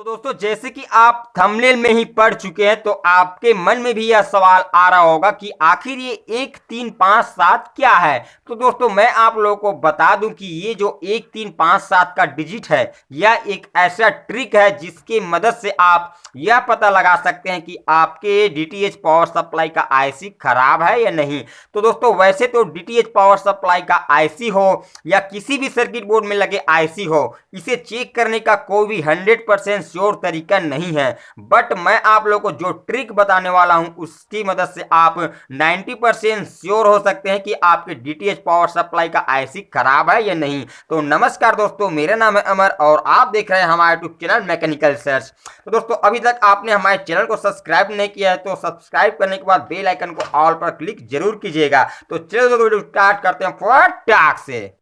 दोस्तों जैसे कि आप थंबनेल में ही पढ़ चुके हैं तो आपके मन में भी यह सवाल आ रहा होगा कि आखिर ये 1357 क्या है। तो दोस्तों मैं आप लोगों को बता दूं कि ये जो 1357 का डिजिट है यह एक ऐसा ट्रिक है जिसके मदद से आप यह पता लगा सकते हैं कि आपके डीटीएच पावर सप्लाई का आईसी खराब है या नहीं। तो दोस्तों वैसे तो डीटीएच पावर सप्लाई का आईसी हो या किसी भी सर्किट बोर्ड में लगे आईसी हो, इसे चेक करने का कोई भी 100% श्योर तरीका नहीं है। बट मैं आप लोगों को जो ट्रिक बताने वाला हूं उसकी मदद से आप 90% श्योर हो सकते हैं कि आपके डीटीएच पावर सप्लाई का आईसी खराब है या नहीं। तो नमस्कार दोस्तों, मेरा नाम है अमर और आप देख रहे हैं हमारे यूट्यूब चैनल मैकेनिकल सर्च। तो दोस्तों अभी तक आपने हमारे चैनल को सब्सक्राइब नहीं किया है तो सब्सक्राइब करने के बाद बेल आइकन को ऑल पर क्लिक जरूर कीजिएगा। तो चलिए वीडियो स्टार्ट करते हैं फटाक से।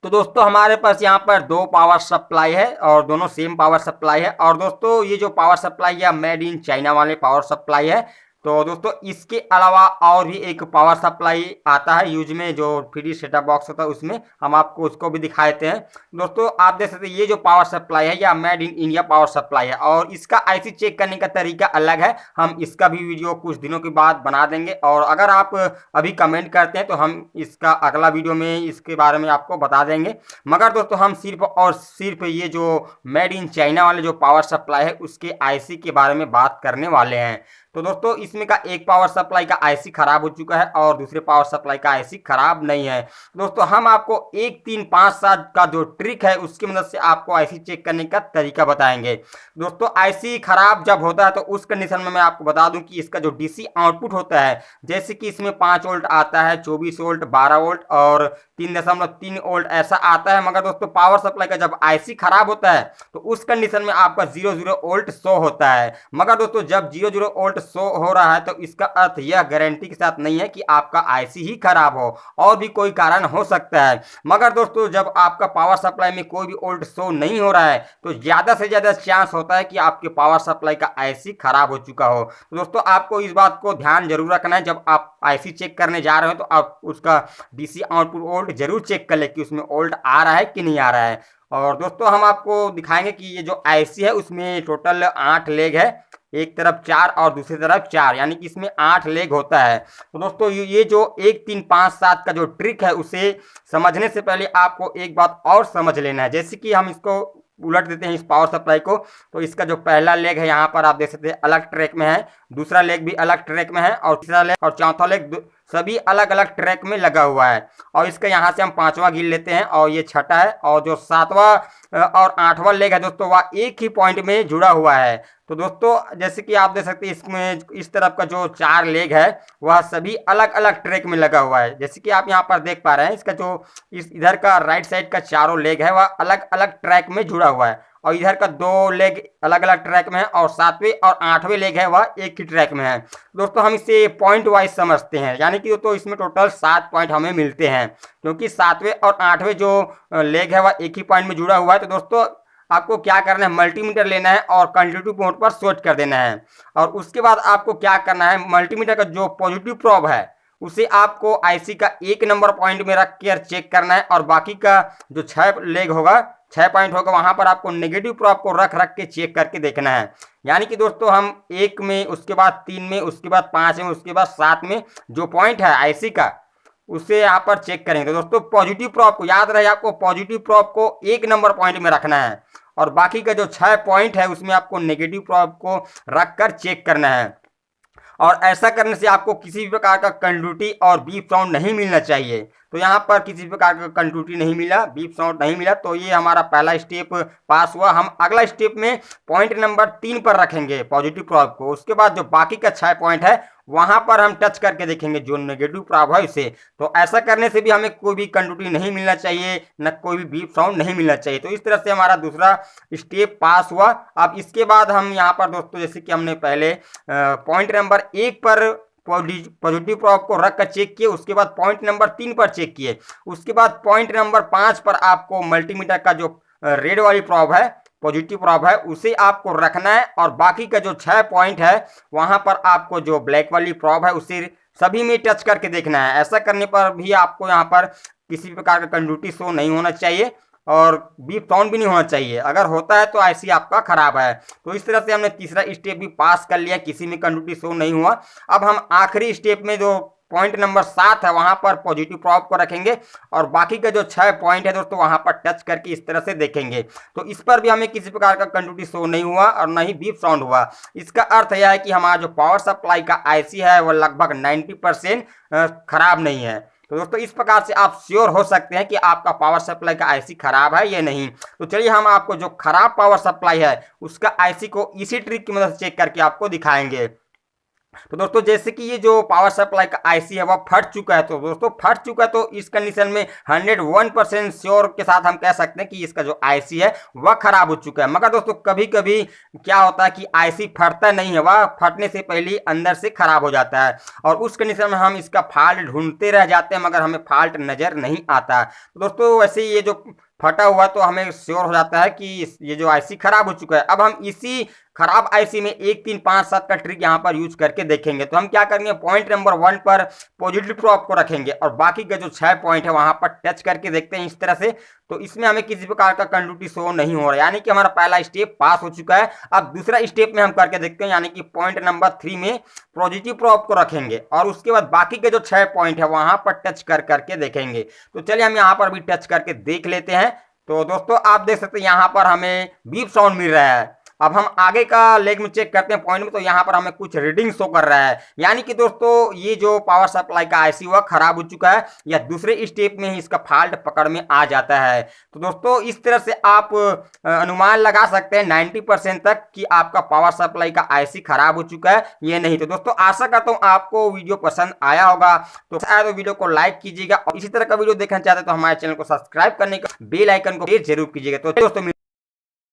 तो दोस्तों हमारे पास यहाँ पर दो पावर सप्लाई है और दोनों सेम पावर सप्लाई है। और दोस्तों ये जो पावर सप्लाई है मेड इन चाइना वाले पावर सप्लाई है। तो दोस्तों इसके अलावा और भी एक पावर सप्लाई आता है यूज में, जो फ्री सेटअप बॉक्स होता है उसमें, हम आपको उसको भी दिखा देते हैं। दोस्तों आप देख सकते हैं ये जो पावर सप्लाई है यह made in India power supply है और इसका आईसी चेक करने का तरीका अलग है। हम इसका भी वीडियो कुछ दिनों के बाद बना देंगे और अगर आप अभी कमेंट करते हैं तो हम इसका अगला वीडियो में इसके बारे में आपको बता देंगे। मगर दोस्तों हम सिर्फ और सिर्फ ये जो मेड इन चाइना वाले जो पावर सप्लाई है उसके आईसी के बारे में बात करने वाले हैं। तो दोस्तों इसमें का एक पावर सप्लाई का आईसी खराब हो चुका है और दूसरे पावर सप्लाई का आईसी खराब नहीं है। दोस्तों हम आपको 1357 का जो ट्रिक है उसकी मदद से आपको आईसी चेक करने का तरीका बताएंगे। दोस्तों आईसी खराब जब होता है तो उस कंडीशन में मैं आपको बता दूं कि इसका जो डीसी आउटपुट होता है, जैसे कि इसमें 5 वोल्ट आता है, 24 वोल्ट, 12 वोल्ट और 3.3 वोल्ट ऐसा आता है। मगर दोस्तों पावर सप्लाई का जब आईसी खराब होता है तो उस कंडीशन में आपका 00 वोल्ट शो होता है। मगर दोस्तों जब 00 वोल्ट शो हो रहा है तो इसका अर्थ यह गारंटी के साथ नहीं है कि आपका आईसी ही खराब हो, और भी कोई कारण हो सकता है। मगर दोस्तों जब आपका पावर सप्लाई में कोई भी वोल्ट शो नहीं हो रहा है तो ज्यादा से ज्यादा चांस होता है कि आपके पावर सप्लाई का आईसी खराब हो चुका हो। तो दोस्तों आपको इस बात को ध्यान जरूर रखना है, जब आप आईसी चेक करने जा रहे हो तो आप उसका डीसी आउटपुट वोल्ट जरूर चेक कर ले कि उसमें वोल्ट आ रहा है कि नहीं आ रहा है। और दोस्तों हम आपको दिखाएंगे कि ये जो आईसी है उसमें टोटल 8 लेग है, एक तरफ 4 और दूसरी तरफ 4, यानी कि इसमें 8 लेग होता है। तो दोस्तों ये जो 1357 का जो ट्रिक है उसे समझने से पहले आपको एक बात और समझ लेना है। जैसे कि हम इसको उलट देते हैं इस पावर सप्लाई को, तो इसका जो पहला लेग है यहाँ पर आप देख सकते हैं अलग ट्रैक में है, दूसरा लेग भी अलग ट्रैक में है और तीसरा लेग और चौथा लेग सभी अलग अलग ट्रैक में लगा हुआ है। और इसका यहाँ से हम 5वां गिन लेते हैं और ये छठा है, और जो 7वां और 8वां लेग है दोस्तों वह एक ही पॉइंट में जुड़ा हुआ है। तो दोस्तों जैसे कि आप देख सकते हैं इसमें इस तरफ का जो 4 लेग है वह सभी अलग अलग ट्रैक में लगा हुआ है। जैसे कि आप यहाँ पर देख पा रहे हैं इसका जो इधर का राइट साइड का चारों लेग है वह अलग अलग ट्रैक में जुड़ा हुआ है और इधर का 2 लेग अलग अलग ट्रैक में है और 7वें और 8वें लेग है वह एक ही ट्रैक में है। दोस्तों हम इसे पॉइंट वाइज समझते हैं, यानी कि तो इसमें टोटल 7 पॉइंट हमें मिलते हैं, क्योंकि 7वें और 8वें जो लेग है वह एक ही पॉइंट में जुड़ा हुआ है। तो दोस्तों आपको क्या करना है, मल्टीमीटर लेना है और कंटिन्यूटी पोर्ट पर स्विच कर देना है। और उसके बाद आपको क्या करना है, मल्टीमीटर का जो पॉजिटिव प्रोब है उसे आपको आईसी का 1 नंबर पॉइंट में रख कर चेक करना है और बाकी का जो 6 लेग होगा, 6 पॉइंट होगा, वहां पर आपको नेगेटिव प्रोब को रख के चेक करके देखना है। यानी कि दोस्तों हम 1 में, उसके बाद 3 में, उसके बाद 5 में, उसके बाद 7 में जो पॉइंट है आईसी का उसे यहाँ पर चेक करेंगे। तो दोस्तों पॉजिटिव प्रोब को याद रहे, आपको पॉजिटिव प्रोब को 1 नंबर पॉइंट में रखना है और बाकी का जो 6 पॉइंट है उसमें आपको नेगेटिव प्रोब को रख कर चेक करना है। और ऐसा करने से आपको किसी भी प्रकार का कंटिन्यूटी और बीप साउंड नहीं मिलना चाहिए। तो यहाँ पर किसी प्रकार का कंटिन्यूटी नहीं मिला, बीप साउंड नहीं मिला, तो ये हमारा पहला स्टेप पास हुआ। हम अगला स्टेप में पॉइंट नंबर 3 पर रखेंगे पॉजिटिव प्रोब को। उसके बाद जो बाकी का 6 पॉइंट है वहां पर हम टच करके देखेंगे जो नेगेटिव प्रोब है उसे। तो ऐसा करने से भी हमें कोई भी कंटिन्यूटी नहीं मिलना चाहिए, न कोई भी बीप साउंड नहीं मिलना चाहिए। तो इस तरह से हमारा दूसरा स्टेप पास हुआ। अब इसके बाद हम यहाँ पर दोस्तों जैसे कि हमने पहले पॉइंट नंबर 1 पर पॉजिटिव प्रोब को रख कर चेक किए, उसके बाद पॉइंट नंबर 3 पर चेक किए, उसके बाद पॉइंट नंबर 5 पर आपको मल्टीमीटर का जो रेड वाली प्रोब है, पॉजिटिव प्रोब है, उसे आपको रखना है और बाकी का जो 6 पॉइंट है वहां पर आपको जो ब्लैक वाली प्रोब है उसे सभी में टच करके देखना है। ऐसा करने पर भी आपको यहाँ पर किसी प्रकार का कंटिन्यूटी शो नहीं होना चाहिए और बीप साउंड भी नहीं होना चाहिए। अगर होता है तो आईसी आपका खराब है। तो इस तरह से हमने तीसरा स्टेप भी पास कर लिया, किसी में कंडक्टिविटी शो नहीं हुआ। अब हम आखिरी स्टेप में जो पॉइंट नंबर 7 है वहां पर पॉजिटिव प्रोब को रखेंगे और बाकी का जो 6 पॉइंट है दोस्तों वहां पर टच करके इस तरह से देखेंगे। तो इस पर भी हमें किसी प्रकार का कंडक्टिविटी शो नहीं हुआ और न ही बीप साउंड हुआ। इसका अर्थ यह है कि हमारा जो पावर सप्लाई का आईसी है वो लगभग 90% खराब नहीं है। तो दोस्तों इस प्रकार से आप श्योर हो सकते हैं कि आपका पावर सप्लाई का आईसी खराब है या नहीं। तो चलिए हम आपको जो खराब पावर सप्लाई है उसका आईसी को इसी ट्रिक की मदद से चेक करके आपको दिखाएंगे। तो दोस्तों जैसे कि ये जो पावर सप्लाई का आईसी है वह फट चुका है, तो दोस्तों फट चुका है, तो इस कंडीशन में 101% श्योर के साथ हम कह सकते हैं कि इसका जो आईसी है वह खराब हो चुका है। मगर दोस्तों कभी कभी क्या होता है कि आईसी फटता नहीं है, वह फटने से पहले अंदर से खराब हो जाता है और उस कंडीशन में हम इसका फॉल्ट ढूंढते रह जाते हैं मगर हमें फॉल्ट नजर नहीं आता। तो दोस्तों वैसे ये जो फटा हुआ तो हमें श्योर हो जाता है कि ये जो आईसी खराब हो चुका है। अब हम इसी खराब आईसी में 1 3 5 7 का ट्रिक यहाँ पर यूज करके देखेंगे। तो हम क्या करेंगे, पॉइंट नंबर 1 पर पॉजिटिव प्रोब को रखेंगे और बाकी का जो 6 पॉइंट है वहां पर टच करके देखते हैं इस तरह से। तो इसमें हमें किसी प्रकार का कंडक्टिविटी शो नहीं हो रहा है, यानी कि हमारा पहला स्टेप पास हो चुका है। अब दूसरा स्टेप में हम करके देखते हैं, यानी कि पॉइंट नंबर 3 में पॉजिटिव प्रोब को रखेंगे और उसके बाद बाकी के जो 6 पॉइंट है वहां पर टच करके देखेंगे। तो चलिए हम यहाँ पर भी टच करके देख लेते हैं। तो दोस्तों आप देख सकते हैं यहाँ पर हमें बीप साउंड मिल रहा है। अब हम आगे का लेग में चेक करते हैं पॉइंट में, तो यहाँ पर हमें कुछ रीडिंग शो कर रहा है, यानी कि दोस्तों ये जो पावर सप्लाई का आईसी हुआ खराब हो चुका है या दूसरे स्टेप में ही इसका फॉल्ट पकड़ में आ जाता है। तो दोस्तों इस तरह से आप अनुमान लगा सकते हैं 90% तक कि आपका पावर सप्लाई का आईसी खराब हो चुका है ये नहीं। तो दोस्तों आशा करता हूँ आपको वीडियो पसंद आया होगा, तो शायद तो वीडियो को लाइक कीजिएगा और इसी तरह का वीडियो देखना चाहते हैं तो हमारे चैनल को सब्सक्राइब करने का बेल आइकन को जरूर कीजिएगा। तो दोस्तों